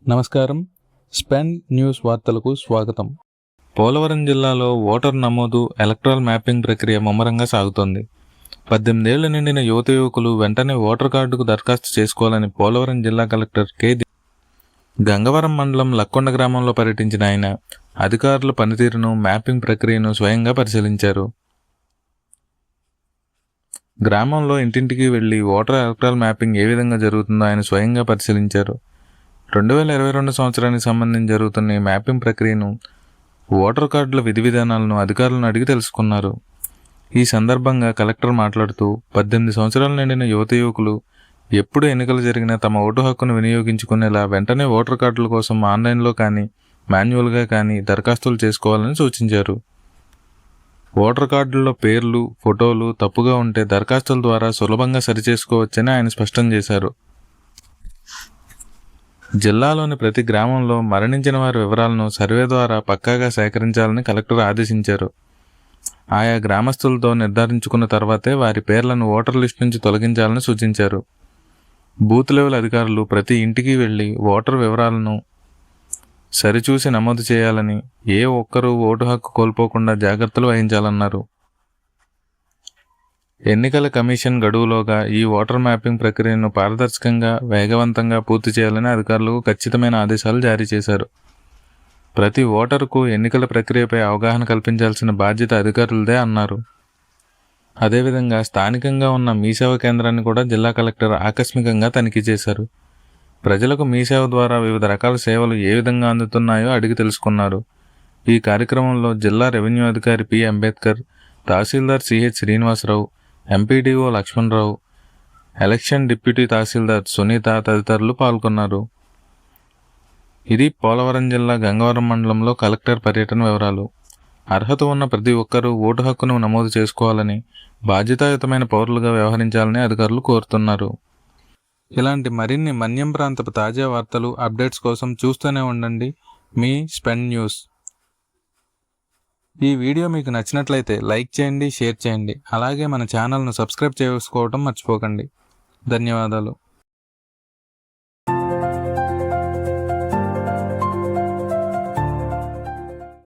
నమస్కారం. స్పెన్ న్యూస్ వార్తలకు స్వాగతం. పోలవరం జిల్లాలో ఓటర్ నమోదు, ఎలక్ట్రల్ మ్యాపింగ్ ప్రక్రియ ముమ్మరంగా సాగుతోంది. 18 ఏళ్లు నిండిన యువకులు వెంటనే ఓటర్ కార్డుకు దరఖాస్తు చేసుకోవాలని పోలవరం జిల్లా కలెక్టర్ కె. గంగవరం మండలం లక్కొండ గ్రామంలో పర్యటించిన ఆయన అధికారుల పనితీరును, మ్యాపింగ్ ప్రక్రియను స్వయంగా పరిశీలించారు. గ్రామంలో ఇంటింటికి వెళ్లి ఓటర్ ఎలక్ట్రల్ మ్యాపింగ్ ఏ విధంగా జరుగుతుందో ఆయన స్వయంగా పరిశీలించారు. 2022 సంవత్సరానికి సంబంధించి జరుగుతున్న ఈ మ్యాపింగ్ ప్రక్రియను, ఓటర్ కార్డుల విధి విధానాలను అధికారులను అడిగి తెలుసుకున్నారు. ఈ సందర్భంగా కలెక్టర్ మాట్లాడుతూ 18 సంవత్సరాలు నిండిన యువకులు ఎప్పుడు ఎన్నికలు జరిగినా తమ ఓటు హక్కును వినియోగించుకునేలా వెంటనే ఓటర్ కార్డుల కోసం ఆన్లైన్లో కానీ మాన్యువల్గా కానీ దరఖాస్తులు చేసుకోవాలని సూచించారు. ఓటర్ కార్డుల్లో పేర్లు, ఫోటోలు తప్పుగా ఉంటే దరఖాస్తుల ద్వారా సులభంగా సరిచేసుకోవచ్చని ఆయన స్పష్టం చేశారు. జిల్లాలోని ప్రతి గ్రామంలో మరణించిన వారి వివరాలను సర్వే ద్వారా పక్కాగా సేకరించాలని కలెక్టర్ ఆదేశించారు. ఆయా గ్రామస్తులతో నిర్ధారించుకున్న తర్వాతే వారి పేర్లను ఓటర్ లిస్ట్ నుంచి తొలగించాలని సూచించారు. బూత్ లెవెల్ అధికారులు ప్రతి ఇంటికి వెళ్లి ఓటర్ వివరాలను సరిచూసి నమోదు చేయాలని, ఏ ఒక్కరూ ఓటు హక్కు కోల్పోకుండా జాగ్రత్తలు వహించాలన్నారు. ఎన్నికల కమిషన్ గడువులోగా ఈ ఓటర్ మ్యాపింగ్ ప్రక్రియను పారదర్శకంగా, వేగవంతంగా పూర్తి చేయాలని అధికారులకు ఖచ్చితమైన ఆదేశాలు జారీ చేశారు. ప్రతి ఓటరుకు ఎన్నికల ప్రక్రియపై అవగాహన కల్పించాల్సిన బాధ్యత అధికారులదే అన్నారు. అదేవిధంగా స్థానికంగా ఉన్న మీసేవ కేంద్రాన్ని కూడా జిల్లా కలెక్టర్ ఆకస్మికంగా తనిఖీ చేశారు. ప్రజలకు మీసేవ ద్వారా వివిధ రకాల సేవలు ఏ విధంగా అందుతున్నాయో అడిగి తెలుసుకున్నారు. ఈ కార్యక్రమంలో జిల్లా రెవెన్యూ అధికారి పి. అంబేద్కర్, తహసీల్దార్ CH Srinivasarao, MPDO Lakshmanarao, election deputy తహసీల్దార్ సునీత తదితరులు పాల్గొన్నారు. ఇది పోలవరం జిల్లా గంగవరం మండలంలో కలెక్టర్ పర్యటన వివరాలు. అర్హత ఉన్న ప్రతి ఒక్కరూ ఓటు హక్కును నమోదు చేసుకోవాలని, బాధ్యతాయుతమైన పౌరులుగా వ్యవహరించాలని అధికారులు కోరుతున్నారు. ఇలాంటి మరిన్ని మన్యం ప్రాంతపు తాజా వార్తలు, అప్డేట్స్ కోసం చూస్తూనే ఉండండి మీ స్పెన్ న్యూస్. ఈ వీడియో మీకు నచ్చినట్లయితే లైక్ చేయండి, షేర్ చేయండి. అలాగే మన ఛానల్ను సబ్స్క్రైబ్ చేసుకోవడం మర్చిపోకండి. ధన్యవాదాలు.